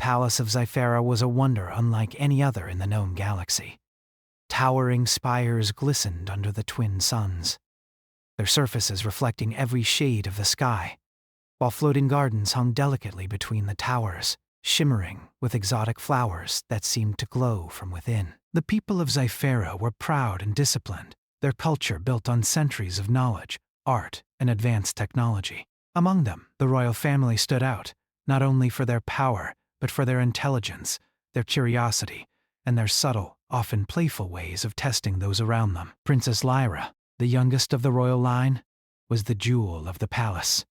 palace of Zyphera was a wonder unlike any other in the known galaxy. Towering spires glistened under the twin suns, their surfaces reflecting every shade of the sky, while floating gardens hung delicately between the towers, shimmering with exotic flowers that seemed to glow from within. The people of Zyphera were proud and disciplined, their culture built on centuries of knowledge, art, and advanced technology. Among them, the royal family stood out, not only for their power, but for their intelligence, their curiosity, and their subtle, often playful ways of testing those around them. Princess Lyra, the youngest of the royal line, was the jewel of the palace.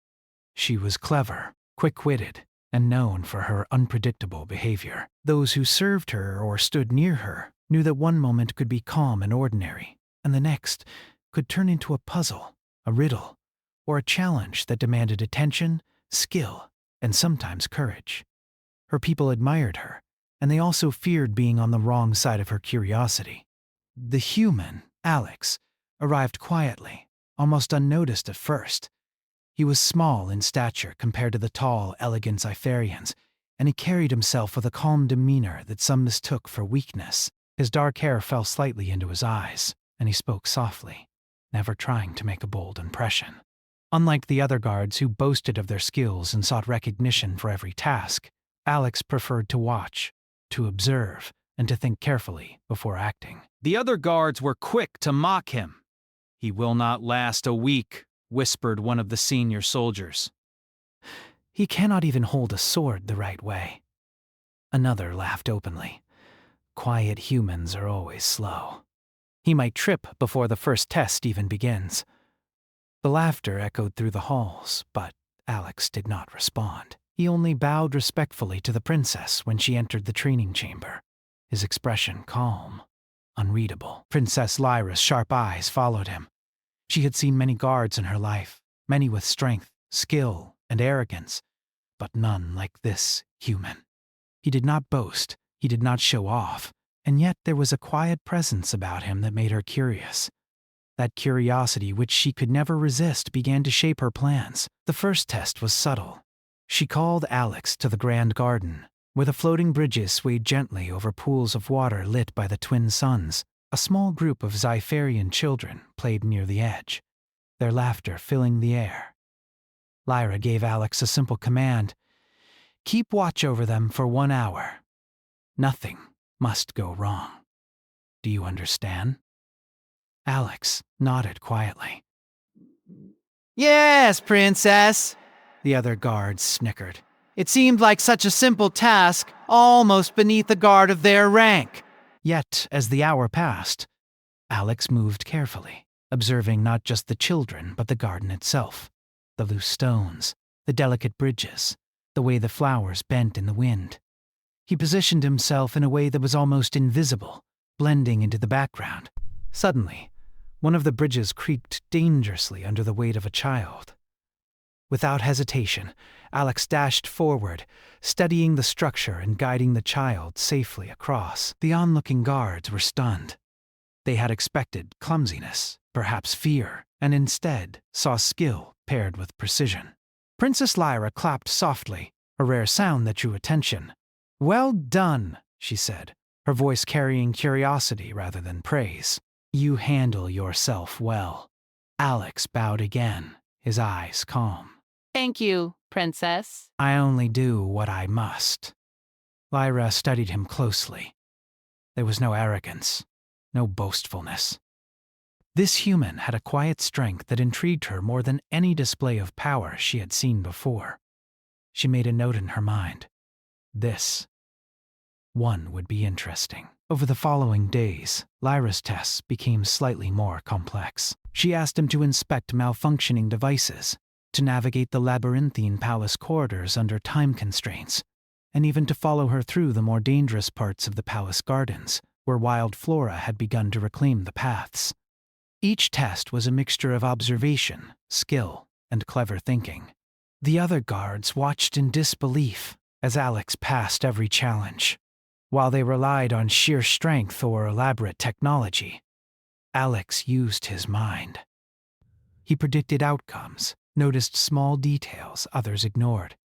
She was clever, quick-witted, and known for her unpredictable behavior. Those who served her or stood near her knew that one moment could be calm and ordinary, and the next could turn into a puzzle, a riddle, or a challenge that demanded attention, skill, and sometimes courage. Her people admired her, and they also feared being on the wrong side of her curiosity. The human, Alex, arrived quietly, almost unnoticed at first. He was small in stature compared to the tall, elegant Zypherians, and he carried himself with a calm demeanor that some mistook for weakness. His dark hair fell slightly into his eyes, and he spoke softly, never trying to make a bold impression. Unlike the other guards who boasted of their skills and sought recognition for every task, Alex preferred to watch, to observe, and to think carefully before acting. The other guards were quick to mock him. "He will not last a week," whispered one of the senior soldiers. "He cannot even hold a sword the right way." Another laughed openly. "Quiet humans are always slow. He might trip before the first test even begins." The laughter echoed through the halls, but Alex did not respond. He only bowed respectfully to the princess when she entered the training chamber, his expression calm, unreadable. Princess Lyra's sharp eyes followed him. She had seen many guards in her life, many with strength, skill, and arrogance, but none like this human. He did not boast, he did not show off, and yet there was a quiet presence about him that made her curious. That curiosity which she could never resist began to shape her plans. The first test was subtle. She called Alex to the grand garden, where the floating bridges swayed gently over pools of water lit by the twin suns. A small group of Zypherian children played near the edge, their laughter filling the air. Lyra gave Alex a simple command: "Keep watch over them for 1 hour. Nothing must go wrong. Do you understand?" Alex nodded quietly. "Yes, Princess," the other guards snickered. "It seemed like such a simple task, almost beneath the guard of their rank." Yet, as the hour passed, Alex moved carefully, observing not just the children but the garden itself, the loose stones, the delicate bridges, the way the flowers bent in the wind. He positioned himself in a way that was almost invisible, blending into the background. Suddenly, one of the bridges creaked dangerously under the weight of a child. Without hesitation, Alex dashed forward, steadying the structure and guiding the child safely across. The onlooking guards were stunned. They had expected clumsiness, perhaps fear, and instead saw skill paired with precision. Princess Lyra clapped softly, a rare sound that drew attention. "Well done," she said, her voice carrying curiosity rather than praise. "You handle yourself well." Alex bowed again, his eyes calm. "Thank you, Princess." "I only do what I must." Lyra studied him closely. There was no arrogance, no boastfulness. This human had a quiet strength that intrigued her more than any display of power she had seen before. She made a note in her mind. This one would be interesting. Over the following days, Lyra's tests became slightly more complex. She asked him to inspect malfunctioning devices, to navigate the labyrinthine palace corridors under time constraints, and even to follow her through the more dangerous parts of the palace gardens, where wild flora had begun to reclaim the paths. Each test was a mixture of observation, skill, and clever thinking. The other guards watched in disbelief as Alex passed every challenge. While they relied on sheer strength or elaborate technology, Alex used his mind. He predicted outcomes, noticed small details others ignored,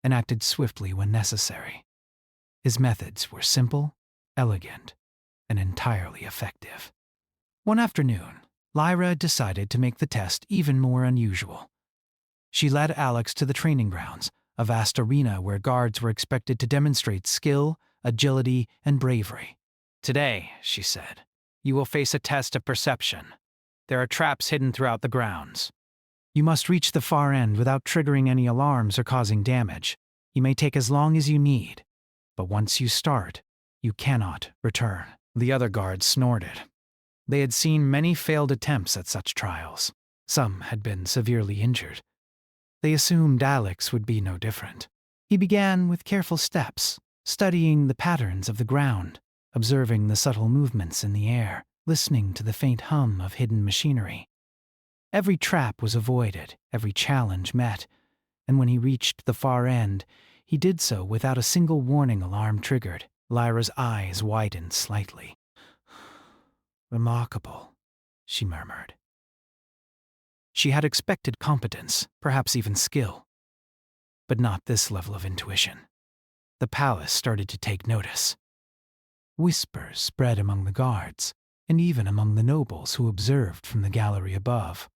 and acted swiftly when necessary. His methods were simple, elegant, and entirely effective. One afternoon, Lyra decided to make the test even more unusual. She led Alex to the training grounds, a vast arena where guards were expected to demonstrate skill, agility, and bravery. Today, she said, you will face a test of perception. There are traps hidden throughout the grounds. You must reach the far end without triggering any alarms or causing damage. You may take as long as you need, but once you start, you cannot return. The other guards snorted. They had seen many failed attempts at such trials. Some had been severely injured. They assumed Alex would be no different. He began with careful steps, studying the patterns of the ground, observing the subtle movements in the air, listening to the faint hum of hidden machinery. Every trap was avoided, every challenge met, and when he reached the far end, he did so without a single warning alarm triggered. Lyra's eyes widened slightly. "Remarkable," she murmured. She had expected competence, perhaps even skill, but not this level of intuition. The palace started to take notice. Whispers spread among the guards, and even among the nobles who observed from the gallery above.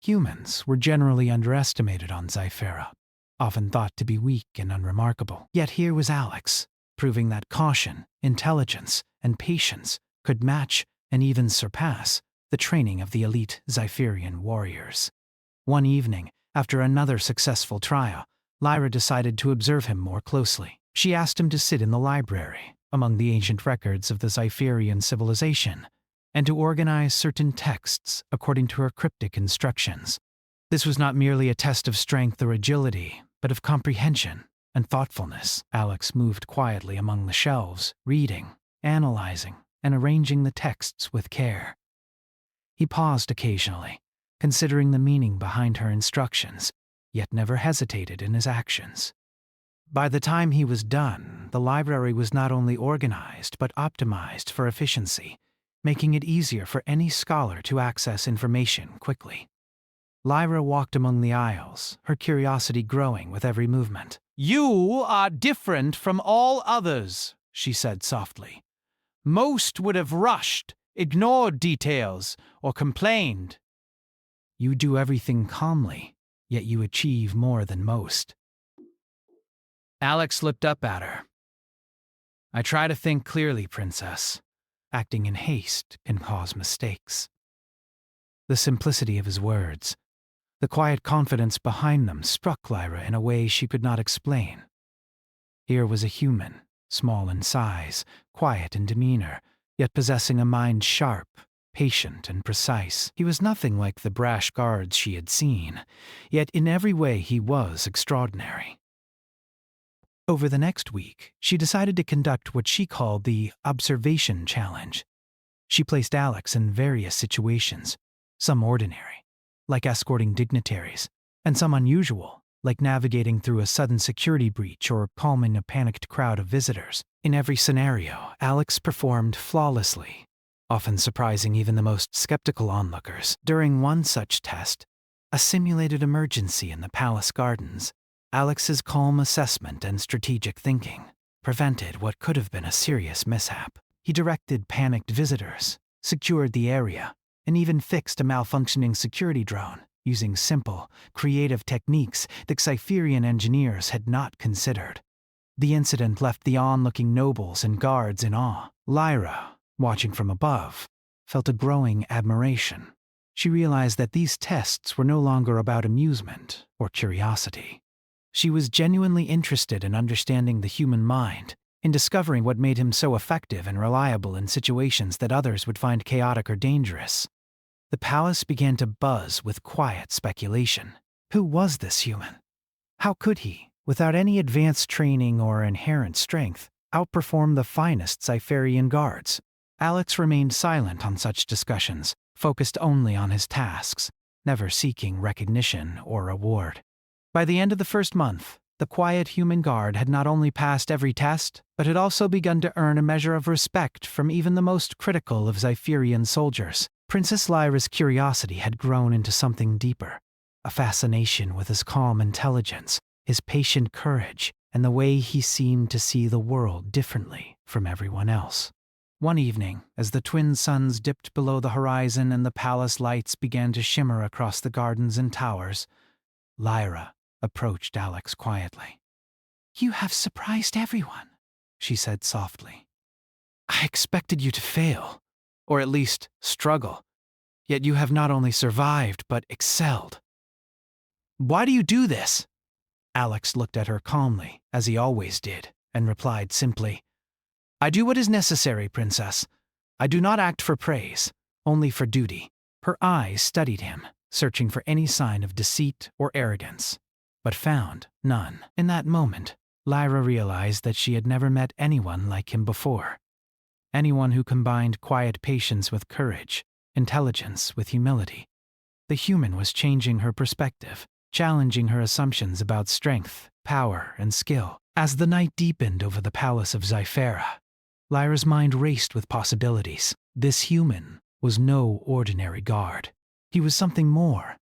Humans were generally underestimated on Zyphera, often thought to be weak and unremarkable. Yet here was Alex, proving that caution, intelligence, and patience could match and even surpass the training of the elite Zypherian warriors. One evening, after another successful trial, Lyra decided to observe him more closely. She asked him to sit in the library, among the ancient records of the Zypherian civilization, and to organize certain texts according to her cryptic instructions. This was not merely a test of strength or agility, but of comprehension and thoughtfulness. Alex moved quietly among the shelves, reading, analyzing, and arranging the texts with care. He paused occasionally, considering the meaning behind her instructions, yet never hesitated in his actions. By the time he was done, the library was not only organized but optimized for efficiency, making it easier for any scholar to access information quickly. Lyra walked among the aisles, her curiosity growing with every movement. "You are different from all others," she said softly. "Most would have rushed, ignored details, or complained." You do everything calmly, yet you achieve more than most. Alex looked up at her. "I try to think clearly, Princess. Acting in haste can cause mistakes." The simplicity of his words, the quiet confidence behind them, struck Lyra in a way she could not explain. Here was a human, small in size, quiet in demeanor, yet possessing a mind sharp, patient, and precise. He was nothing like the brash guards she had seen, yet in every way he was extraordinary. Over the next week, she decided to conduct what she called the observation challenge. She placed Alex in various situations, some ordinary, like escorting dignitaries, and some unusual, like navigating through a sudden security breach or calming a panicked crowd of visitors. In every scenario, Alex performed flawlessly, often surprising even the most skeptical onlookers. During one such test, a simulated emergency in the palace gardens, Alex's calm assessment and strategic thinking prevented what could have been a serious mishap. He directed panicked visitors, secured the area, and even fixed a malfunctioning security drone using simple, creative techniques that Cypherian engineers had not considered. The incident left the onlooking nobles and guards in awe. Lyra, watching from above, felt a growing admiration. She realized that these tests were no longer about amusement or curiosity. She was genuinely interested in understanding the human mind, in discovering what made him so effective and reliable in situations that others would find chaotic or dangerous. The palace began to buzz with quiet speculation. Who was this human? How could he, without any advanced training or inherent strength, outperform the finest Cypherian guards? Alex remained silent on such discussions, focused only on his tasks, never seeking recognition or reward. By the end of the first month, the quiet human guard had not only passed every test, but had also begun to earn a measure of respect from even the most critical of Zypherian soldiers. Princess Lyra's curiosity had grown into something deeper, a fascination with his calm intelligence, his patient courage, and the way he seemed to see the world differently from everyone else. One evening, as the twin suns dipped below the horizon and the palace lights began to shimmer across the gardens and towers, Lyra approached Alex quietly. "You have surprised everyone," she said softly. "I expected you to fail, or at least struggle, yet you have not only survived but excelled." "Why do you do this?" Alex looked at her calmly, as he always did, and replied simply, "I do what is necessary, Princess. I do not act for praise, only for duty." Her eyes studied him, searching for any sign of deceit or arrogance, but found none. In that moment, Lyra realized that she had never met anyone like him before. Anyone who combined quiet patience with courage, intelligence with humility. The human was changing her perspective, challenging her assumptions about strength, power, and skill. As the night deepened over the palace of Sci-Fi, Lyra's mind raced with possibilities. This human was no ordinary guard. He was something more.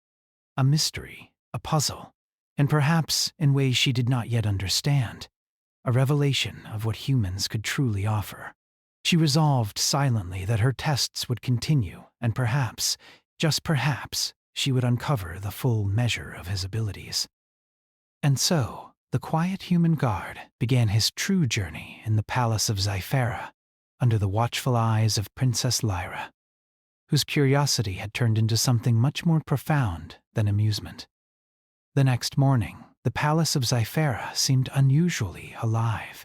A mystery, a puzzle, and perhaps, in ways she did not yet understand, a revelation of what humans could truly offer. She resolved silently that her tests would continue, and perhaps, just perhaps, she would uncover the full measure of his abilities. And so, the quiet human guard began his true journey in the palace of Sci-Fi, under the watchful eyes of Princess Lyra, whose curiosity had turned into something much more profound than amusement. The next morning, the palace of Sci-Fi seemed unusually alive.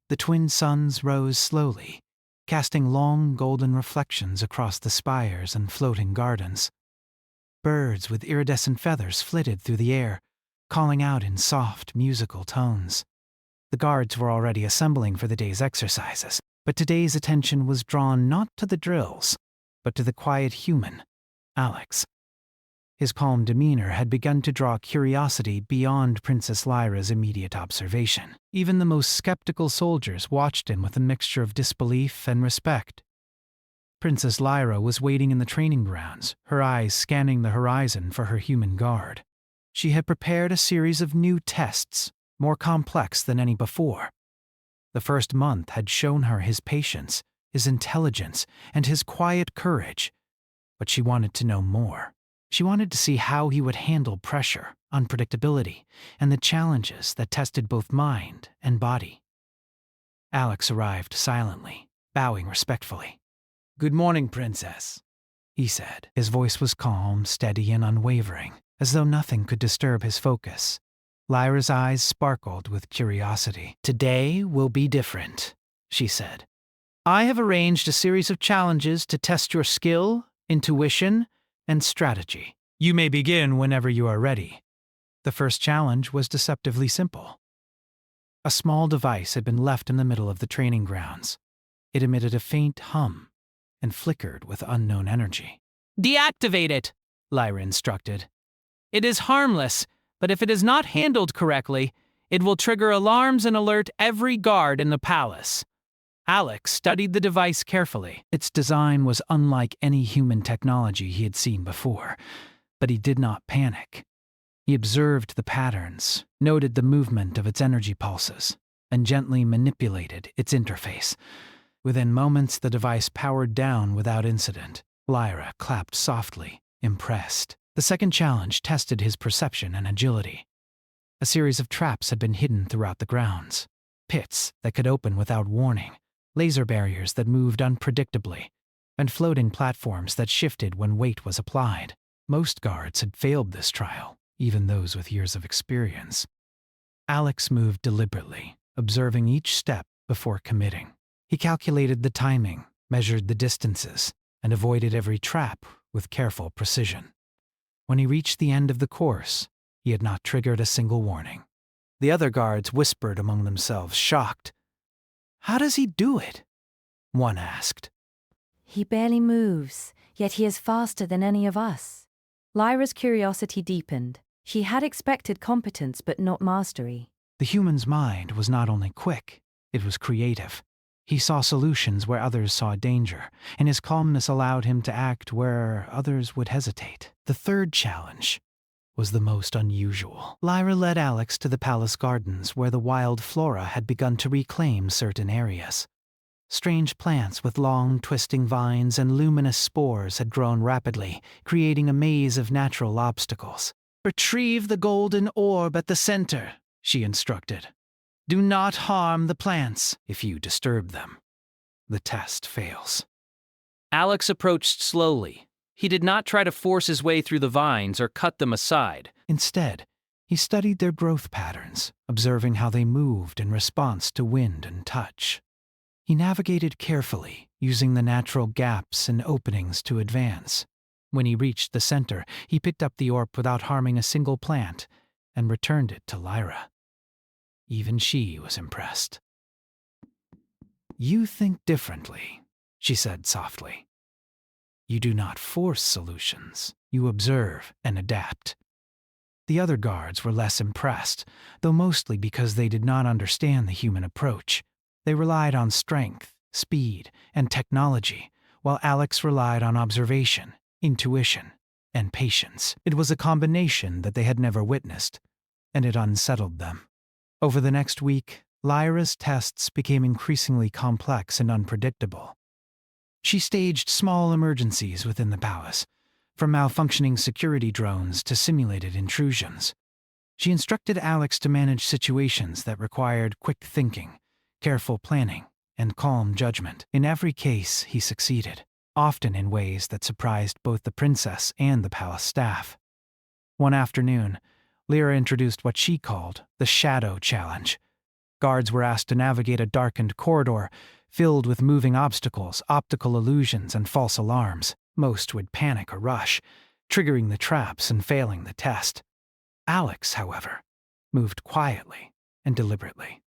The twin suns rose slowly, casting long golden reflections across the spires and floating gardens. Birds with iridescent feathers flitted through the air, calling out in soft, musical tones. The guards were already assembling for the day's exercises, but today's attention was drawn not to the drills, but to the quiet human, Alex. His calm demeanor had begun to draw curiosity beyond Princess Lyra's immediate observation. Even the most skeptical soldiers watched him with a mixture of disbelief and respect. Princess Lyra was waiting in the training grounds, her eyes scanning the horizon for her human guard. She had prepared a series of new tests, more complex than any before. The first month had shown her his patience, his intelligence, and his quiet courage, but she wanted to know more. She wanted to see how he would handle pressure, unpredictability, and the challenges that tested both mind and body. Alex arrived silently, bowing respectfully. "Good morning, Princess," he said. His voice was calm, steady, and unwavering, as though nothing could disturb his focus. Lyra's eyes sparkled with curiosity. "Today will be different," she said. "I have arranged a series of challenges to test your skill, intuition, and strategy. You may begin whenever you are ready." The first challenge was deceptively simple. A small device had been left in the middle of the training grounds. It emitted a faint hum and flickered with unknown energy. "Deactivate it," Lyra instructed. "It is harmless, but if it is not handled correctly, it will trigger alarms and alert every guard in the palace." Alex studied the device carefully. Its design was unlike any human technology he had seen before, but he did not panic. He observed the patterns, noted the movement of its energy pulses, and gently manipulated its interface. Within moments, the device powered down without incident. Lyra clapped softly, impressed. The second challenge tested his perception and agility. A series of traps had been hidden throughout the grounds. Pits that could open without warning, laser barriers that moved unpredictably, and floating platforms that shifted when weight was applied. Most guards had failed this trial, even those with years of experience. Alex moved deliberately, observing each step before committing. He calculated the timing, measured the distances, and avoided every trap with careful precision. When he reached the end of the course, he had not triggered a single warning. The other guards whispered among themselves, shocked. "How does he do it?" one asked. "He barely moves, yet he is faster than any of us." Lyra's curiosity deepened. She had expected competence but not mastery. The human's mind was not only quick, it was creative. He saw solutions where others saw danger, and his calmness allowed him to act where others would hesitate. The third challenge was the most unusual. Lyra led Alex to the palace gardens where the wild flora had begun to reclaim certain areas. Strange plants with long, twisting vines and luminous spores had grown rapidly, creating a maze of natural obstacles. "Retrieve the golden orb at the center," she instructed. "Do not harm the plants. If you disturb them, the test fails." Alex approached slowly. He did not try to force his way through the vines or cut them aside. Instead, he studied their growth patterns, observing how they moved in response to wind and touch. He navigated carefully, using the natural gaps and openings to advance. When he reached the center, he picked up the orb without harming a single plant and returned it to Lyra. Even she was impressed. "You think differently," she said softly. "You do not force solutions. You observe and adapt." The other guards were less impressed, though mostly because they did not understand the human approach. They relied on strength, speed, and technology, while Alex relied on observation, intuition, and patience. It was a combination that they had never witnessed, and it unsettled them. Over the next week, Lyra's tests became increasingly complex and unpredictable. She staged small emergencies within the palace, from malfunctioning security drones to simulated intrusions. She instructed Alex to manage situations that required quick thinking, careful planning, and calm judgment. In every case, he succeeded, often in ways that surprised both the princess and the palace staff. One afternoon, Lyra introduced what she called the Shadow Challenge. Guards were asked to navigate a darkened corridor filled with moving obstacles, optical illusions, and false alarms. Most would panic or rush, triggering the traps and failing the test. Alex, however, moved quietly and deliberately.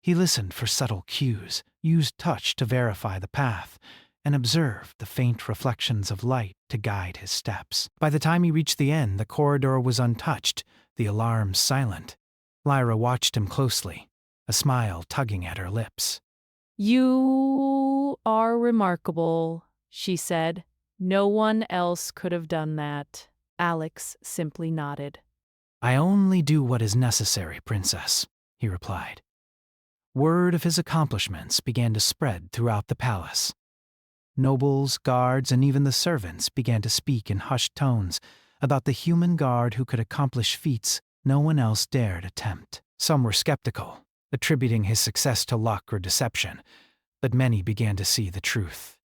He listened for subtle cues, used touch to verify the path, and observed the faint reflections of light to guide his steps. By the time he reached the end, the corridor was untouched, the alarms silent. Lyra watched him closely, a smile tugging at her lips. "You are remarkable," she said. "No one else could have done that." Alex simply nodded. "I only do what is necessary, Princess," he replied. Word of his accomplishments began to spread throughout the palace. Nobles, guards, and even the servants began to speak in hushed tones about the human guard who could accomplish feats no one else dared attempt. Some were skeptical, attributing his success to luck or deception, but many began to see the truth.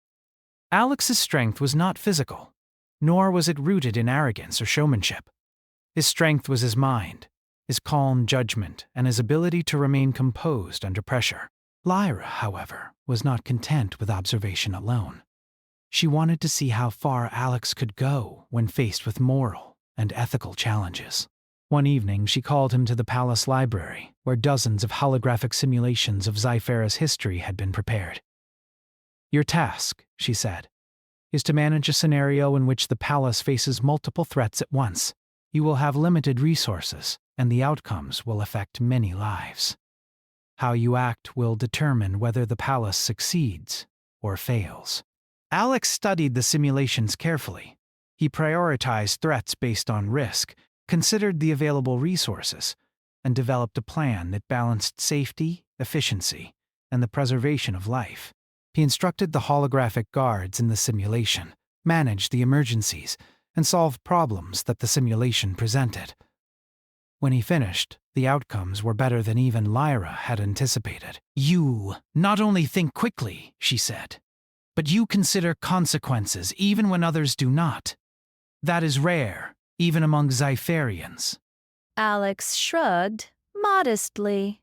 Alex's strength was not physical, nor was it rooted in arrogance or showmanship. His strength was his mind, his calm judgment, and his ability to remain composed under pressure. Lyra, however, was not content with observation alone. She wanted to see how far Alex could go when faced with moral and ethical challenges. One evening, she called him to the palace library, where dozens of holographic simulations of Zyfera's history had been prepared. "Your task," she said, "is to manage a scenario in which the palace faces multiple threats at once. You will have limited resources, and the outcomes will affect many lives. How you act will determine whether the palace succeeds or fails." Alex studied the simulations carefully. He prioritized threats based on risk, considered the available resources, and developed a plan that balanced safety, efficiency, and the preservation of life. He instructed the holographic guards in the simulation, managed the emergencies, and solved problems that the simulation presented. When he finished, the outcomes were better than even Lyra had anticipated. "You not only think quickly," she said, "but you consider consequences even when others do not. That is rare, even among Zyferians." Alex shrugged, modestly.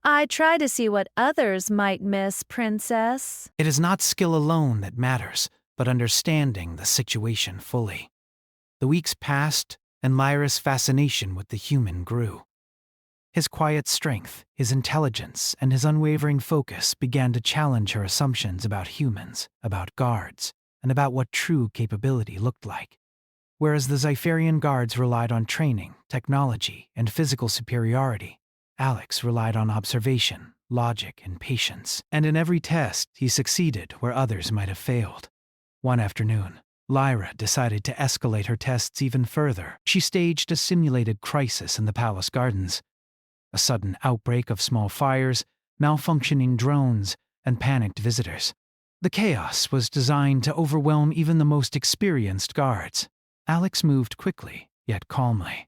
"I try to see what others might miss, Princess." It is not skill alone that matters, but understanding the situation fully. The weeks passed, and Lyra's fascination with the human grew. His quiet strength, his intelligence, and his unwavering focus began to challenge her assumptions about humans, about guards, and about what true capability looked like. Whereas the Zyferian guards relied on training, technology, and physical superiority, Alex relied on observation, logic, and patience. And in every test, he succeeded where others might have failed. One afternoon, Lyra decided to escalate her tests even further. She staged a simulated crisis in the palace gardens. A sudden outbreak of small fires, malfunctioning drones, and panicked visitors. The chaos was designed to overwhelm even the most experienced guards. Alex moved quickly, yet calmly.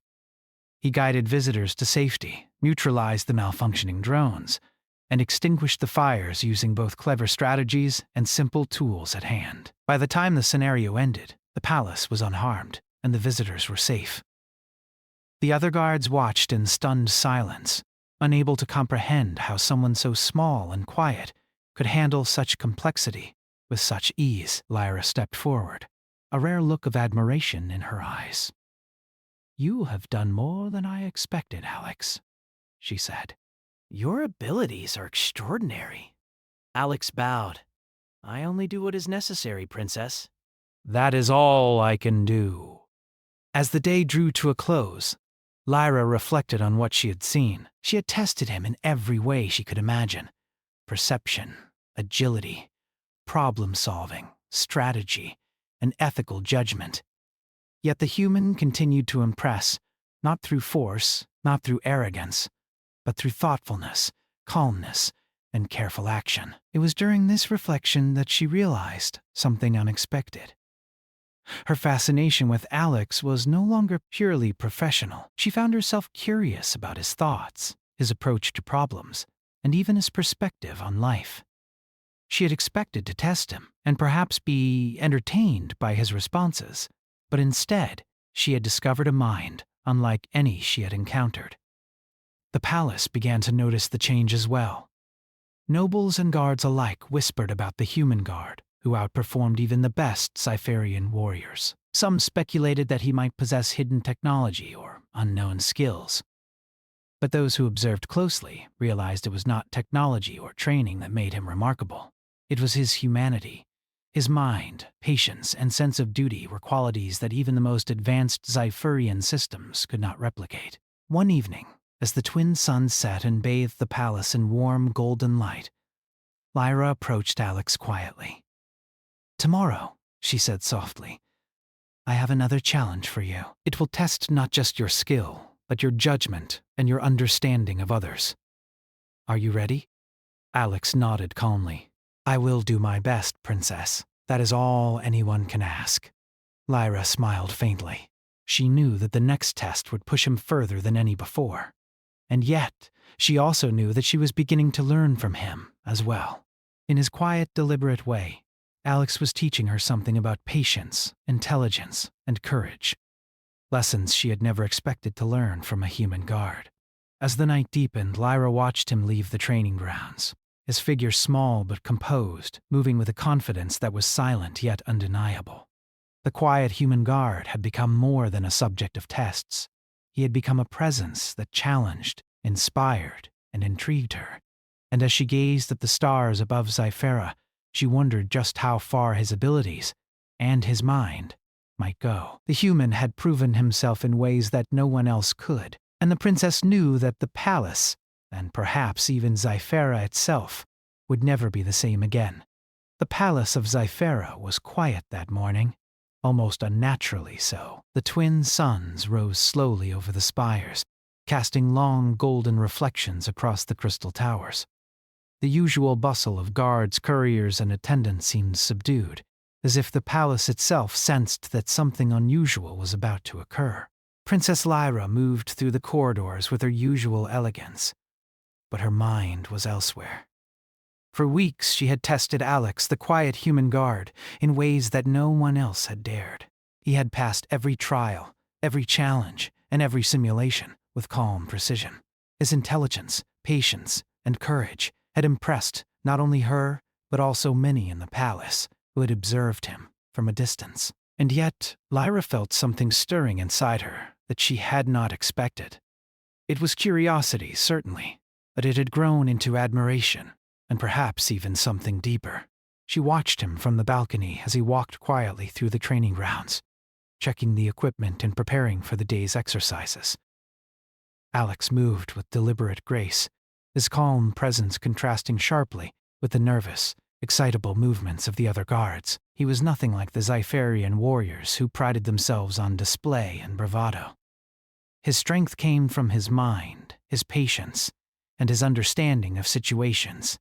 He guided visitors to safety, neutralized the malfunctioning drones, and extinguished the fires using both clever strategies and simple tools at hand. By the time the scenario ended, the palace was unharmed, and the visitors were safe. The other guards watched in stunned silence, unable to comprehend how someone so small and quiet could handle such complexity with such ease. Lyra stepped forward, a rare look of admiration in her eyes. "You have done more than I expected, Alex," she said. "Your abilities are extraordinary." Alex bowed. "I only do what is necessary, Princess." "That is all I can do." As the day drew to a close, Lyra reflected on what she had seen. She had tested him in every way she could imagine. Perception, agility, problem-solving, strategy, and ethical judgment. Yet the human continued to impress, not through force, not through arrogance, but through thoughtfulness, calmness, and careful action. It was during this reflection that she realized something unexpected. Her fascination with Alex was no longer purely professional. She found herself curious about his thoughts, his approach to problems, and even his perspective on life. She had expected to test him and perhaps be entertained by his responses, but instead, she had discovered a mind unlike any she had encountered. The palace began to notice the change as well. Nobles and guards alike whispered about the human guard, who outperformed even the best Cypherian warriors. Some speculated that he might possess hidden technology or unknown skills. But those who observed closely realized it was not technology or training that made him remarkable. It was his humanity. His mind, patience, and sense of duty were qualities that even the most advanced Cypherian systems could not replicate. One evening, as the twin suns set and bathed the palace in warm golden light, Lyra approached Alex quietly. "Tomorrow," she said softly, "I have another challenge for you. It will test not just your skill, but your judgment and your understanding of others. Are you ready?" Alex nodded calmly. "I will do my best, Princess. That is all anyone can ask." Lyra smiled faintly. She knew that the next test would push him further than any before. And yet, she also knew that she was beginning to learn from him as well. In his quiet, deliberate way, Alex was teaching her something about patience, intelligence, and courage. Lessons she had never expected to learn from a human guard. As the night deepened, Lyra watched him leave the training grounds. His figure small but composed, moving with a confidence that was silent yet undeniable. The quiet human guard had become more than a subject of tests. He had become a presence that challenged, inspired, and intrigued her. And as she gazed at the stars above Zyphera, she wondered just how far his abilities, and his mind, might go. The human had proven himself in ways that no one else could, and the princess knew that the palace, and perhaps even Zyphera itself, would never be the same again. The palace of Zyphera was quiet that morning, almost unnaturally so. The twin suns rose slowly over the spires, casting long golden reflections across the crystal towers. The usual bustle of guards, couriers, and attendants seemed subdued, as if the palace itself sensed that something unusual was about to occur. Princess Lyra moved through the corridors with her usual elegance, but her mind was elsewhere. For weeks she had tested Alex, the quiet human guard, in ways that no one else had dared. He had passed every trial, every challenge, and every simulation with calm precision. His intelligence, patience, and courage had impressed not only her, but also many in the palace who had observed him from a distance. And yet, Lyra felt something stirring inside her that she had not expected. It was curiosity, certainly, but it had grown into admiration, and perhaps even something deeper. She watched him from the balcony as he walked quietly through the training grounds, checking the equipment and preparing for the day's exercises. Alex moved with deliberate grace, his calm presence contrasting sharply with the nervous, excitable movements of the other guards. He was nothing like the Xipherian warriors who prided themselves on display and bravado. His strength came from his mind, his patience, and his understanding of situations,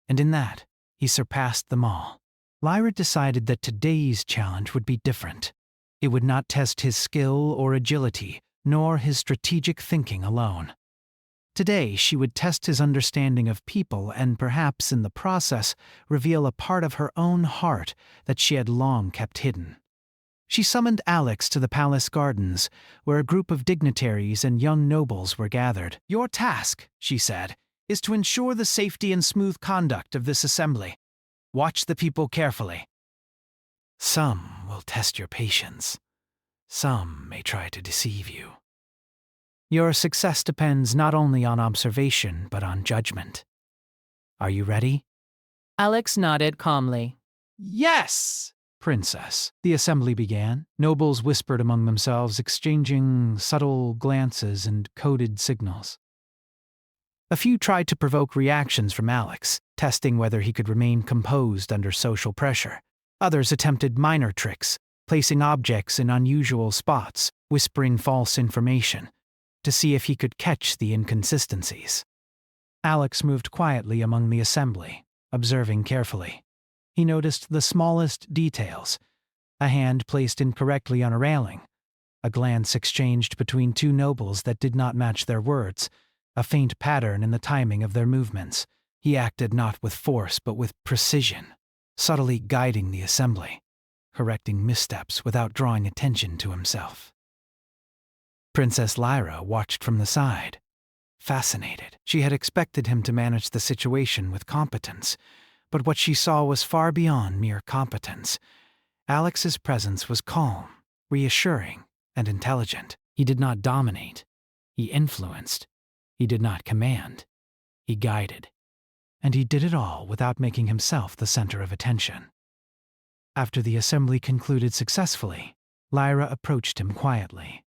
and in that, he surpassed them all. Lyra decided that today's challenge would be different. It would not test his skill or agility, nor his strategic thinking alone. Today, she would test his understanding of people and perhaps, in the process, reveal a part of her own heart that she had long kept hidden. She summoned Alex to the palace gardens, where a group of dignitaries and young nobles were gathered. "Your task," she said, "is to ensure the safety and smooth conduct of this assembly. Watch the people carefully. Some will test your patience. Some may try to deceive you. Your success depends not only on observation, but on judgment. Are you ready?" Alex nodded calmly. "Yes, Princess," the assembly began. Nobles whispered among themselves, exchanging subtle glances and coded signals. A few tried to provoke reactions from Alex, testing whether he could remain composed under social pressure. Others attempted minor tricks, placing objects in unusual spots, whispering false information, to see if he could catch the inconsistencies. Alex moved quietly among the assembly, observing carefully. He noticed the smallest details: a hand placed incorrectly on a railing, a glance exchanged between two nobles that did not match their words, a faint pattern in the timing of their movements. He acted not with force but with precision, subtly guiding the assembly, correcting missteps without drawing attention to himself. Princess Lyra watched from the side, fascinated. She had expected him to manage the situation with competence, but what she saw was far beyond mere competence. Alex's presence was calm, reassuring, and intelligent. He did not dominate. He influenced. He did not command. He guided. And he did it all without making himself the center of attention. After the assembly concluded successfully, Lyra approached him quietly.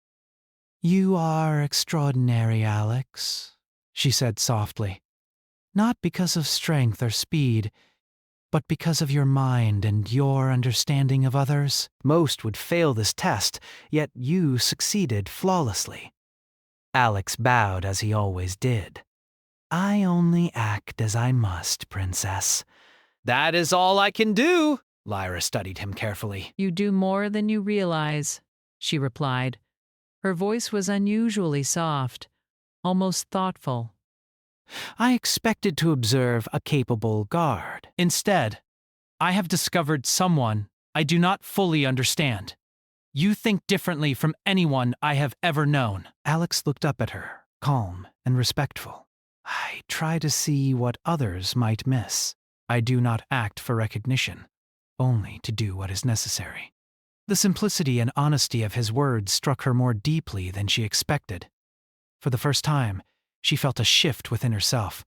"You are extraordinary, Alex," she said softly. "Not because of strength or speed, but because of your mind and your understanding of others. Most would fail this test, yet you succeeded flawlessly." Alex bowed as he always did. "I only act as I must, Princess." "That is all I can do." Lyra studied him carefully. You do more than you realize, she replied. Her voice was unusually soft, almost thoughtful. "I expected to observe a capable guard. Instead, I have discovered someone I do not fully understand. You think differently from anyone I have ever known." Alex looked up at her, calm and respectful. "I try to see what others might miss. I do not act for recognition, only to do what is necessary." The simplicity and honesty of his words struck her more deeply than she expected. For the first time, she felt a shift within herself,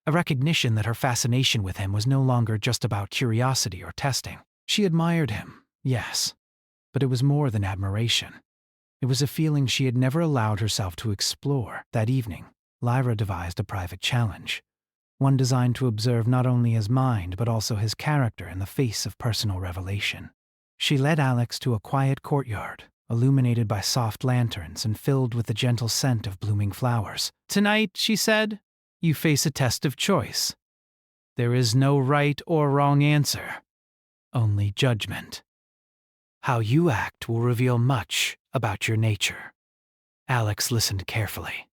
a recognition that her fascination with him was no longer just about curiosity or testing. She admired him, yes, but it was more than admiration. It was a feeling she had never allowed herself to explore. That evening, Lyra devised a private challenge, one designed to observe not only his mind but also his character in the face of personal revelation. She led Alex to a quiet courtyard, illuminated by soft lanterns and filled with the gentle scent of blooming flowers. "Tonight," she said, "you face a test of choice. There is no right or wrong answer, only judgment. How you act will reveal much about your nature." Alex listened carefully.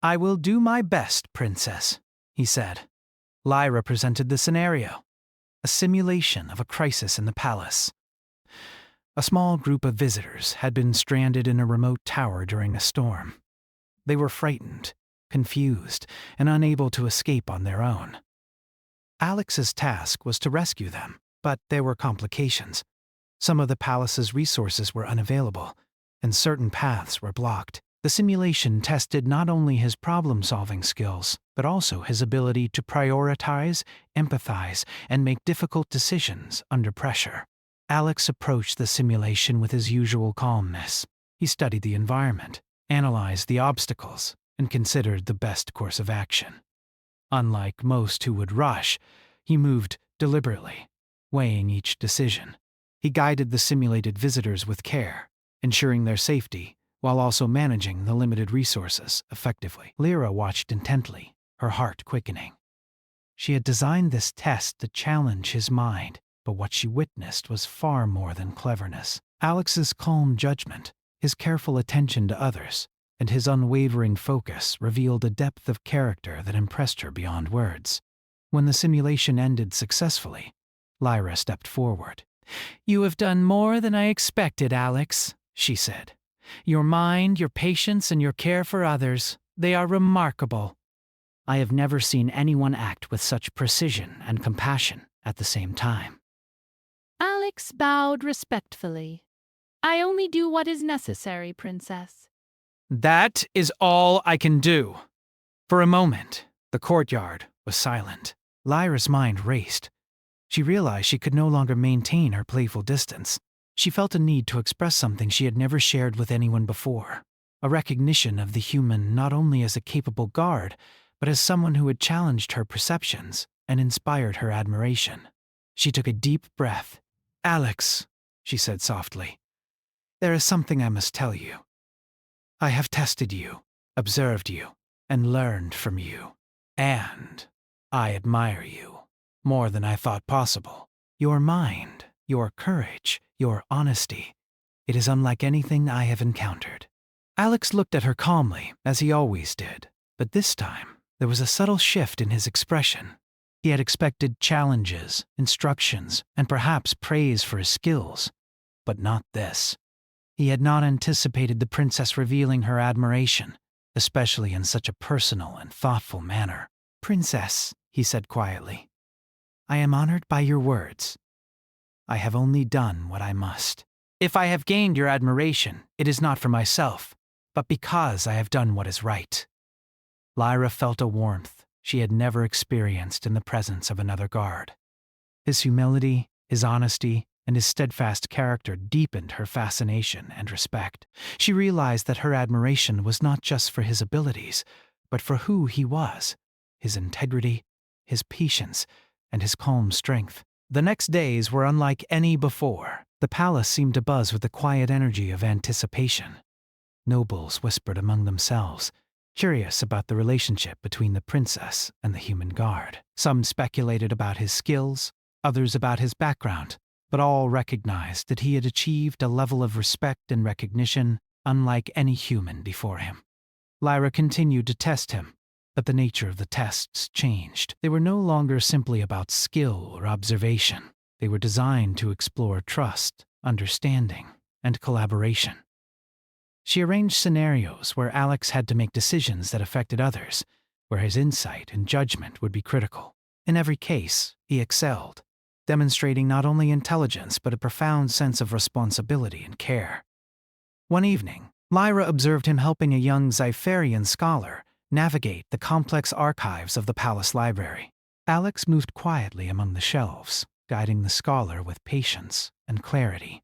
"I will do my best, Princess," he said. Lyra presented the scenario, a simulation of a crisis in the palace. A small group of visitors had been stranded in a remote tower during a storm. They were frightened, confused, and unable to escape on their own. Alex's task was to rescue them, but there were complications. Some of the palace's resources were unavailable, and certain paths were blocked. The simulation tested not only his problem-solving skills, but also his ability to prioritize, empathize, and make difficult decisions under pressure. Alex approached the simulation with his usual calmness. He studied the environment, analyzed the obstacles, and considered the best course of action. Unlike most who would rush, he moved deliberately, weighing each decision. He guided the simulated visitors with care, ensuring their safety while also managing the limited resources effectively. Lyra watched intently, her heart quickening. She had designed this test to challenge his mind, but what she witnessed was far more than cleverness. Alex's calm judgment, his careful attention to others, and his unwavering focus revealed a depth of character that impressed her beyond words. When the simulation ended successfully, Lyra stepped forward. "You have done more than I expected, Alex," she said. "Your mind, your patience, and your care for others, they are remarkable." I have never seen anyone act with such precision and compassion at the same time. Alex bowed respectfully. "I only do what is necessary, Princess." "That is all I can do." For a moment, the courtyard was silent. Lyra's mind raced. She realized she could no longer maintain her playful distance. She felt a need to express something she had never shared with anyone before, a recognition of the human not only as a capable guard, but as someone who had challenged her perceptions and inspired her admiration. She took a deep breath. "Alex," she said softly, "there is something I must tell you. I have tested you, observed you, and learned from you. And I admire you more than I thought possible. Your mind, your courage, your honesty. It is unlike anything I have encountered." Alex looked at her calmly, as he always did, but this time there was a subtle shift in his expression. He had expected challenges, instructions, and perhaps praise for his skills, but not this. He had not anticipated the princess revealing her admiration, especially in such a personal and thoughtful manner. "Princess," he said quietly, "I am honored by your words. I have only done what I must. If I have gained your admiration, it is not for myself, but because I have done what is right." Lyra felt a warmth she had never experienced in the presence of another guard. His humility, his honesty, and his steadfast character deepened her fascination and respect. She realized that her admiration was not just for his abilities, but for who he was, his integrity, his patience, and his calm strength. The next days were unlike any before. The palace seemed to buzz with the quiet energy of anticipation. Nobles whispered among themselves, curious about the relationship between the princess and the human guard. Some speculated about his skills, others about his background, but all recognized that he had achieved a level of respect and recognition unlike any human before him. Lyra continued to test him, but the nature of the tests changed. They were no longer simply about skill or observation. They were designed to explore trust, understanding, and collaboration. She arranged scenarios where Alex had to make decisions that affected others, where his insight and judgment would be critical. In every case, he excelled, demonstrating not only intelligence but a profound sense of responsibility and care. One evening, Lyra observed him helping a young Xipherian scholar navigate the complex archives of the palace library. Alex moved quietly among the shelves, guiding the scholar with patience and clarity.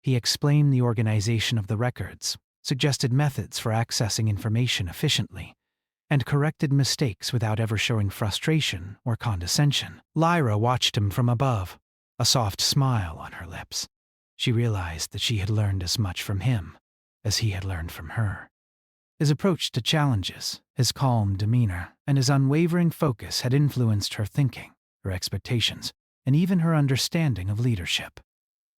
He explained the organization of the records, suggested methods for accessing information efficiently, and corrected mistakes without ever showing frustration or condescension. Lyra watched him from above, a soft smile on her lips. She realized that she had learned as much from him as he had learned from her. His approach to challenges, his calm demeanor, and his unwavering focus had influenced her thinking, her expectations, and even her understanding of leadership.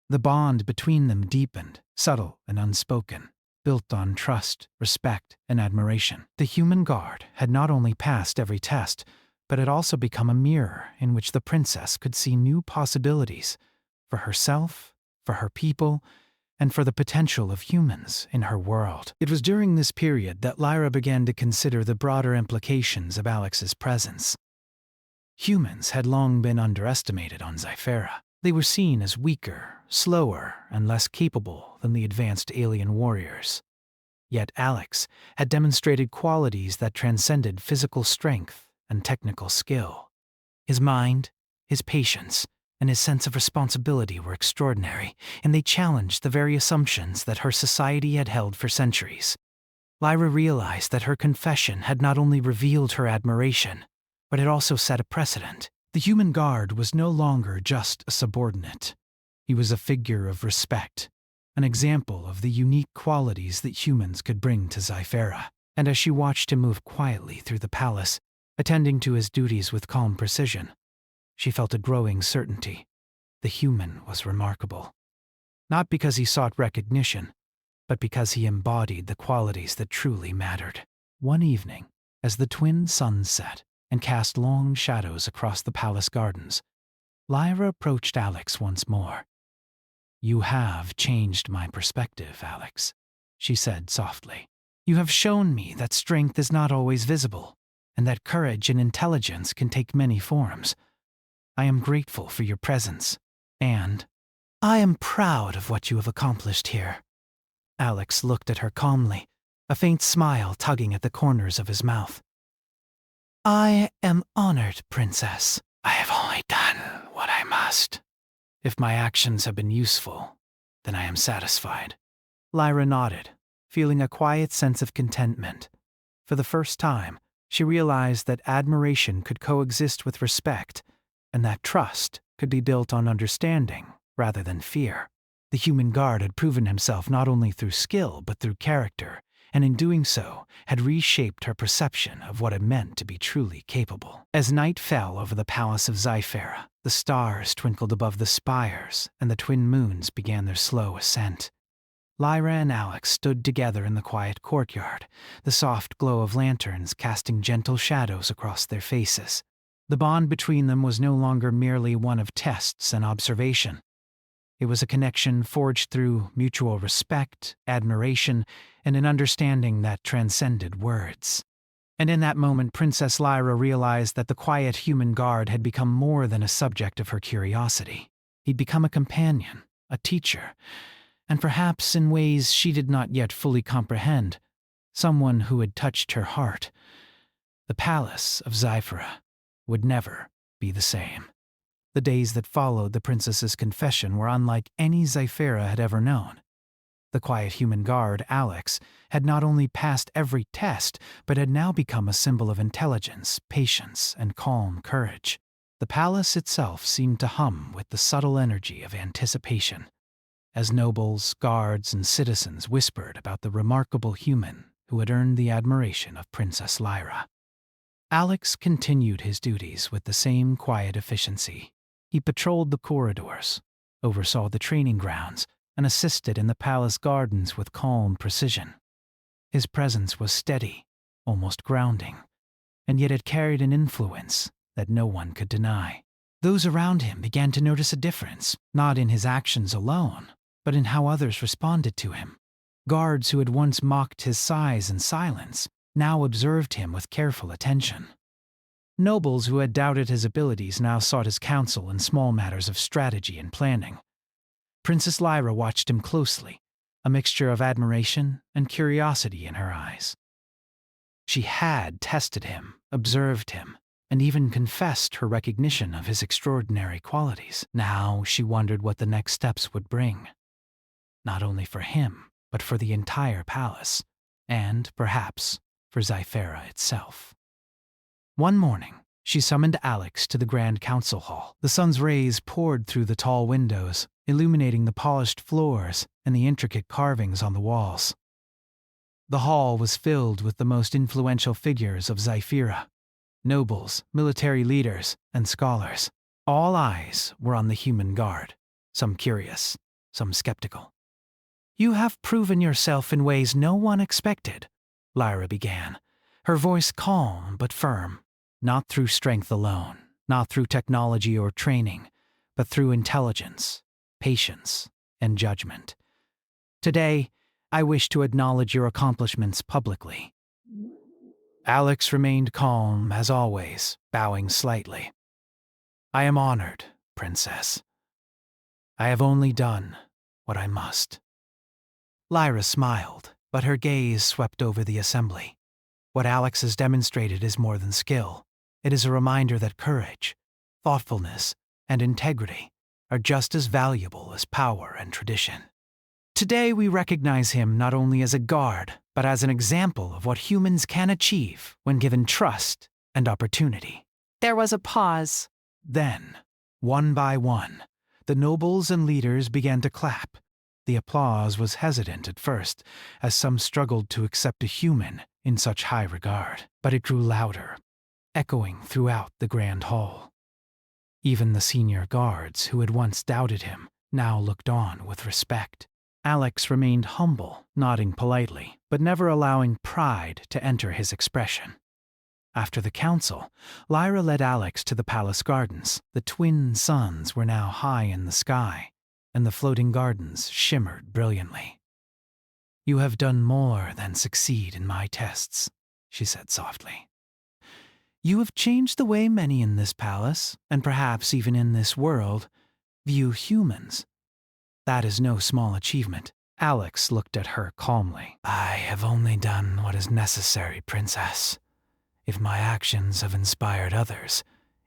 The bond between them deepened, subtle and unspoken, built on trust, respect, and admiration. The human guard had not only passed every test, but had also become a mirror in which the princess could see new possibilities for herself, for her people, and for the potential of humans in her world. It was during this period that Lyra began to consider the broader implications of Alex's presence. Humans had long been underestimated on Xiphera. They were seen as weaker, slower, and less capable than the advanced alien warriors. Yet Alex had demonstrated qualities that transcended physical strength and technical skill. His mind, his patience, and his sense of responsibility were extraordinary, and they challenged the very assumptions that her society had held for centuries. Lyra realized that her confession had not only revealed her admiration, but it also set a precedent. The human guard was no longer just a subordinate. He was a figure of respect, an example of the unique qualities that humans could bring to Sci-Fi. And as she watched him move quietly through the palace, attending to his duties with calm precision, she felt a growing certainty. The human was remarkable. Not because he sought recognition, but because he embodied the qualities that truly mattered. One evening, as the twin suns set and cast long shadows across the palace gardens, Lyra approached Alex once more. "You have changed my perspective, Alex," she said softly. "You have shown me that strength is not always visible, and that courage and intelligence can take many forms. I am grateful for your presence, and I am proud of what you have accomplished here." Alex looked at her calmly, a faint smile tugging at the corners of his mouth. "I am honored, Princess. I have only done what I must. If my actions have been useful, then I am satisfied." Lyra nodded, feeling a quiet sense of contentment. For the first time, she realized that admiration could coexist with respect, and that trust could be built on understanding rather than fear. The human guard had proven himself not only through skill but through character, and in doing so had reshaped her perception of what it meant to be truly capable. As night fell over the palace of Sci-Fi, the stars twinkled above the spires and the twin moons began their slow ascent. Lyra and Alex stood together in the quiet courtyard, the soft glow of lanterns casting gentle shadows across their faces. The bond between them was no longer merely one of tests and observation. It was a connection forged through mutual respect, admiration, and an understanding that transcended words. And in that moment, Princess Lyra realized that the quiet human guard had become more than a subject of her curiosity. He'd become a companion, a teacher, and perhaps in ways she did not yet fully comprehend, someone who had touched her heart. The palace of Sci-Fi would never be the same. The days that followed the princess's confession were unlike any Sci-Fi had ever known. The quiet human guard, Alex, had not only passed every test, but had now become a symbol of intelligence, patience, and calm courage. The palace itself seemed to hum with the subtle energy of anticipation, as nobles, guards, and citizens whispered about the remarkable human who had earned the admiration of Princess Lyra. Alex continued his duties with the same quiet efficiency. He patrolled the corridors, oversaw the training grounds, and assisted in the palace gardens with calm precision. His presence was steady, almost grounding, and yet it carried an influence that no one could deny. Those around him began to notice a difference, not in his actions alone, but in how others responded to him. Guards who had once mocked his size and silence now observed him with careful attention. Nobles who had doubted his abilities now sought his counsel in small matters of strategy and planning. Princess Lyra watched him closely, a mixture of admiration and curiosity in her eyes. She had tested him, observed him, and even confessed her recognition of his extraordinary qualities. Now she wondered what the next steps would bring, not only for him, but for the entire palace, and, perhaps, for Sci-Fi itself. One morning, she summoned Alex to the Grand Council Hall. The sun's rays poured through the tall windows, illuminating the polished floors and the intricate carvings on the walls. The hall was filled with the most influential figures of Sci-Fi, nobles, military leaders, and scholars. All eyes were on the human guard, some curious, some skeptical. "You have proven yourself in ways no one expected," Lyra began, her voice calm but firm. "Not through strength alone, not through technology or training, but through intelligence, patience, and judgment. Today, I wish to acknowledge your accomplishments publicly." Alex remained calm as always, bowing slightly. "I am honored, Princess. I have only done what I must." Lyra smiled, but her gaze swept over the assembly. What Alex has demonstrated is more than skill. It is a reminder that courage, thoughtfulness, and integrity are just as valuable as power and tradition. Today we recognize him not only as a guard, but as an example of what humans can achieve when given trust and opportunity. There was a pause. Then, one by one, the nobles and leaders began to clap. The applause was hesitant at first, as some struggled to accept a human in such high regard, but it grew louder, echoing throughout the grand hall. Even the senior guards, who had once doubted him, now looked on with respect. Alex remained humble, nodding politely, but never allowing pride to enter his expression. After the council, Lyra led Alex to the palace gardens. The twin suns were now high in the sky, and the floating gardens shimmered brilliantly. "You have done more than succeed in my tests," she said softly. "You have changed the way many in this palace, and perhaps even in this world, view humans. That is no small achievement." Alex looked at her calmly. "I have only done what is necessary, Princess. If my actions have inspired others,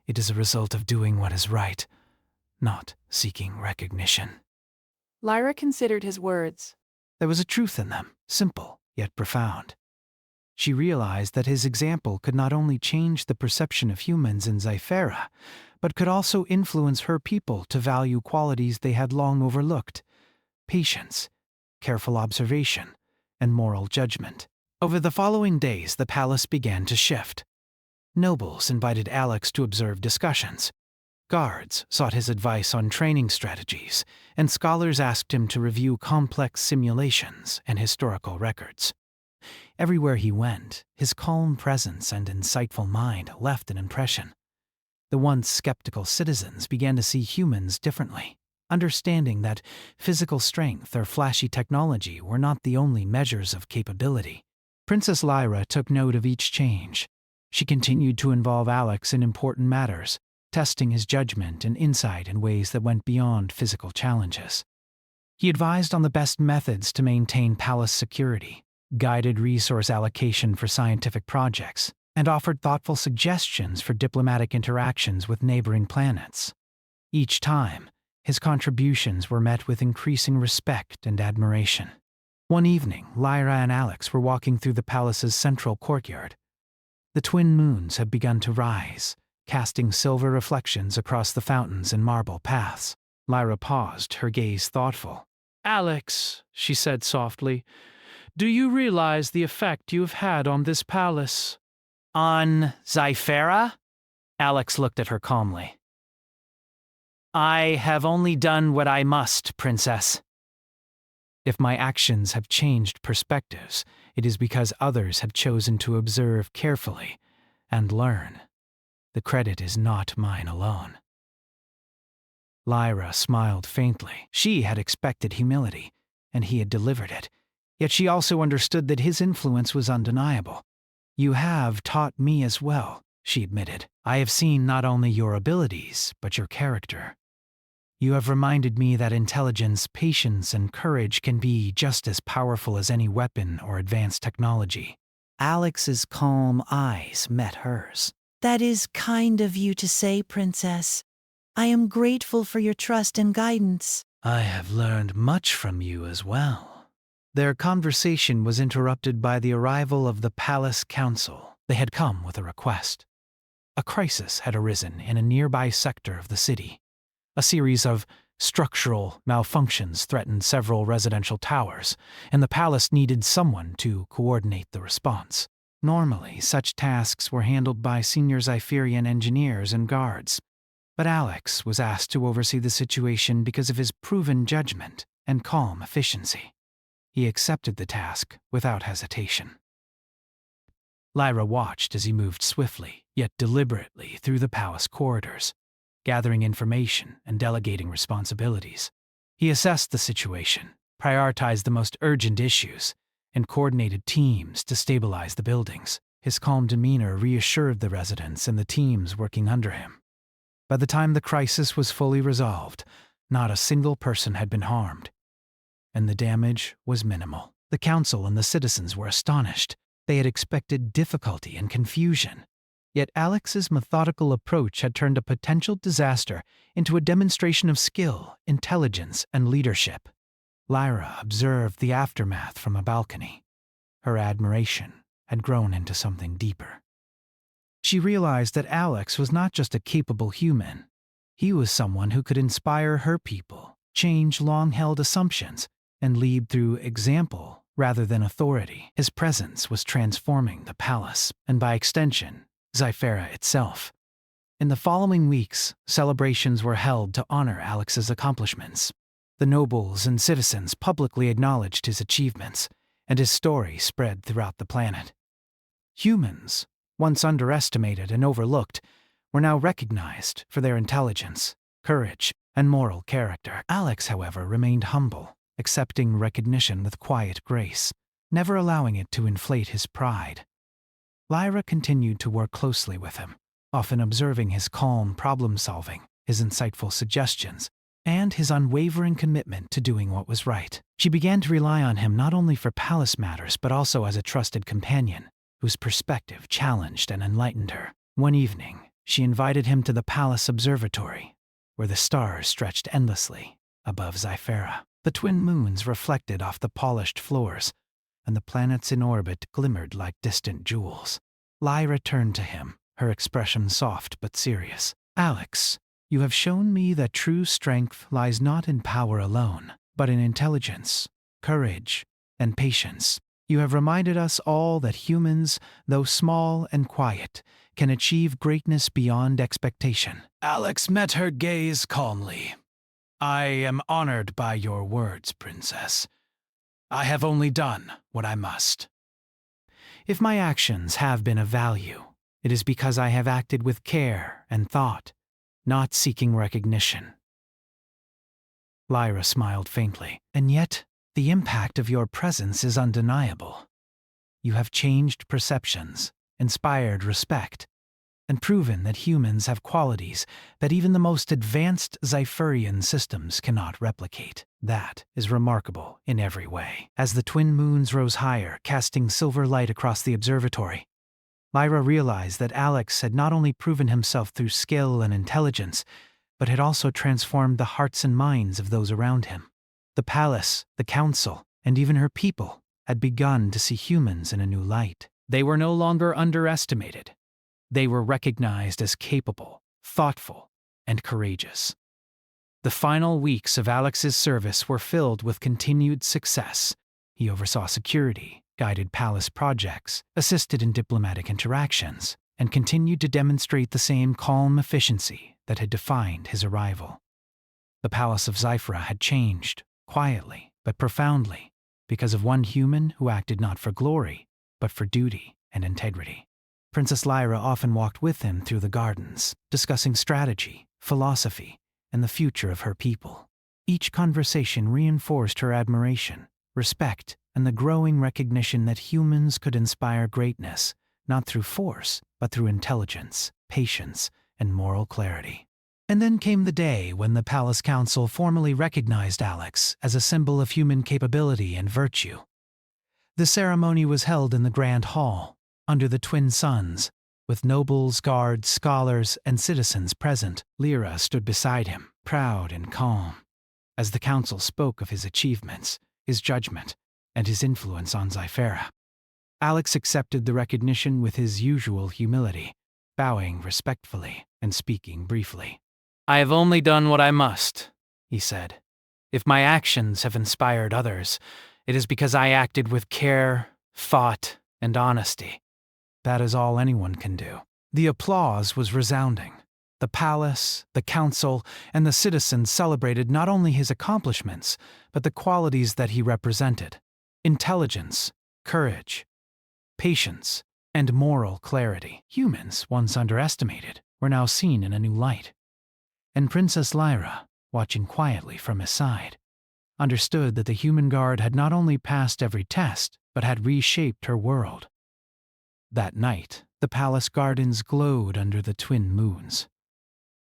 it is a result of doing what is right, not seeking recognition." Lyra considered his words. There was a truth in them, simple yet profound. She realized that his example could not only change the perception of humans in Zyphera, but could also influence her people to value qualities they had long overlooked: patience, careful observation, and moral judgment. Over the following days, the palace began to shift. Nobles invited Alex to observe discussions. Guards sought his advice on training strategies, and scholars asked him to review complex simulations and historical records. Everywhere he went, his calm presence and insightful mind left an impression. The once skeptical citizens began to see humans differently, understanding that physical strength or flashy technology were not the only measures of capability. Princess Lyra took note of each change. She continued to involve Alex in important matters, testing his judgment and insight in ways that went beyond physical challenges. He advised on the best methods to maintain palace security, guided resource allocation for scientific projects, and offered thoughtful suggestions for diplomatic interactions with neighboring planets. Each time, his contributions were met with increasing respect and admiration. One evening, Lyra and Alex were walking through the palace's central courtyard. The twin moons had begun to rise, casting silver reflections across the fountains and marble paths. Lyra paused, her gaze thoughtful. "Alex," she said softly, "do you realize the effect you have had on this palace?" "On Zyphera?" Alex looked at her calmly. "I have only done what I must, Princess. If my actions have changed perspectives, it is because others have chosen to observe carefully and learn. The credit is not mine alone." Lyra smiled faintly. She had expected humility, and he had delivered it. Yet she also understood that his influence was undeniable. "You have taught me as well," she admitted. "I have seen not only your abilities, but your character. You have reminded me that intelligence, patience, and courage can be just as powerful as any weapon or advanced technology." Alex's calm eyes met hers. "That is kind of you to say, Princess. I am grateful for your trust and guidance." "I have learned much from you as well." Their conversation was interrupted by the arrival of the palace council. They had come with a request. A crisis had arisen in a nearby sector of the city. A series of structural malfunctions threatened several residential towers, and the palace needed someone to coordinate the response. Normally, such tasks were handled by senior Zypherian engineers and guards, but Alex was asked to oversee the situation because of his proven judgment and calm efficiency. He accepted the task without hesitation. Lyra watched as he moved swiftly, yet deliberately, through the palace corridors, gathering information and delegating responsibilities. He assessed the situation, prioritized the most urgent issues, and coordinated teams to stabilize the buildings. His calm demeanor reassured the residents and the teams working under him. By the time the crisis was fully resolved, not a single person had been harmed, and the damage was minimal. The council and the citizens were astonished. They had expected difficulty and confusion. Yet Alex's methodical approach had turned a potential disaster into a demonstration of skill, intelligence, and leadership. Lyra observed the aftermath from a balcony. Her admiration had grown into something deeper. She realized that Alex was not just a capable human. He was someone who could inspire her people, change long-held assumptions, and lead through example rather than authority. His presence was transforming the palace, and by extension, Sci-Fi itself. In the following weeks, celebrations were held to honor Alex's accomplishments. The nobles and citizens publicly acknowledged his achievements, and his story spread throughout the planet. Humans, once underestimated and overlooked, were now recognized for their intelligence, courage, and moral character. Alex, however, remained humble, accepting recognition with quiet grace, never allowing it to inflate his pride. Lyra continued to work closely with him, often observing his calm problem-solving, his insightful suggestions, and his unwavering commitment to doing what was right. She began to rely on him not only for palace matters but also as a trusted companion, whose perspective challenged and enlightened her. One evening, she invited him to the palace observatory, where the stars stretched endlessly above Sci-Fi. The twin moons reflected off the polished floors, and the planets in orbit glimmered like distant jewels. Lyra turned to him, her expression soft but serious. "Alex, you have shown me that true strength lies not in power alone, but in intelligence, courage, and patience. You have reminded us all that humans, though small and quiet, can achieve greatness beyond expectation." Alex met her gaze calmly. "I am honored by your words, Princess. I have only done what I must. If my actions have been of value, it is because I have acted with care and thought, not seeking recognition." Lyra smiled faintly. "And yet, the impact of your presence is undeniable. You have changed perceptions, inspired respect, and proven that humans have qualities that even the most advanced Zyphurian systems cannot replicate. That is remarkable in every way." As the twin moons rose higher, casting silver light across the observatory, Lyra realized that Alex had not only proven himself through skill and intelligence, but had also transformed the hearts and minds of those around him. The palace, the council, and even her people had begun to see humans in a new light. They were no longer underestimated. They were recognized as capable, thoughtful, and courageous. The final weeks of Alex's service were filled with continued success. He oversaw security, guided palace projects, assisted in diplomatic interactions, and continued to demonstrate the same calm efficiency that had defined his arrival. The palace of Zyphra had changed, quietly but profoundly, because of one human who acted not for glory, but for duty and integrity. Princess Lyra often walked with him through the gardens, discussing strategy, philosophy, and the future of her people. Each conversation reinforced her admiration, respect, and the growing recognition that humans could inspire greatness, not through force, but through intelligence, patience, and moral clarity. And then came the day when the Palace Council formally recognized Alex as a symbol of human capability and virtue. The ceremony was held in the Grand Hall, under the twin suns, with nobles, guards, scholars, and citizens present. Lyra stood beside him, proud and calm, as the council spoke of his achievements, his judgment, and his influence on Zyphra. Alex accepted the recognition with his usual humility, bowing respectfully and speaking briefly. "I have only done what I must," he said. "If my actions have inspired others, it is because I acted with care, thought, and honesty. That is all anyone can do." The applause was resounding. The palace, the council, and the citizens celebrated not only his accomplishments, but the qualities that he represented: intelligence, courage, patience, and moral clarity. Humans, once underestimated, were now seen in a new light. And Princess Lyra, watching quietly from his side, understood that the human guard had not only passed every test, but had reshaped her world. That night, the palace gardens glowed under the twin moons.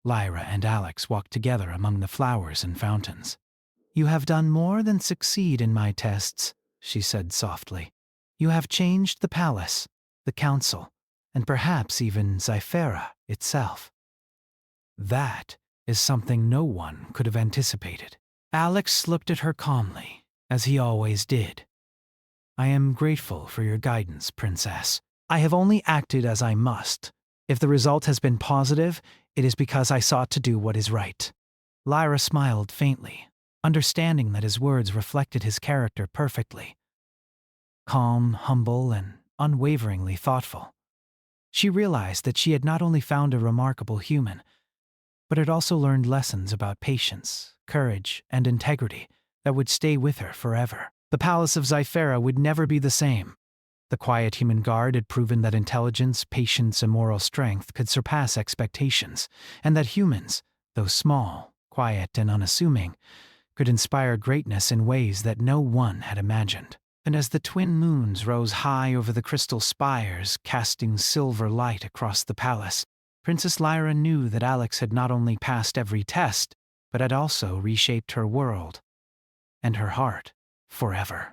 Lyra and Alex walked together among the flowers and fountains. "You have done more than succeed in my tests," she said softly. "You have changed the palace, the council, and perhaps even Zyphra itself. That is something no one could have anticipated." Alex looked at her calmly, as he always did. "I am grateful for your guidance, Princess. I have only acted as I must, If the result has been positive, it is because I sought to do what is right. Lyra smiled faintly, understanding that his words reflected his character perfectly. Calm, humble, and unwaveringly thoughtful. She realized that she had not only found a remarkable human, but had also learned lessons about patience, courage, and integrity that would stay with her forever. The palace of Zyphera would never be the same. The quiet human guard had proven that intelligence, patience, and moral strength could surpass expectations, and that humans, though small, quiet, and unassuming, could inspire greatness in ways that no one had imagined. And as the twin moons rose high over the crystal spires, casting silver light across the palace, Princess Lyra knew that Alex had not only passed every test, but had also reshaped her world and her heart forever.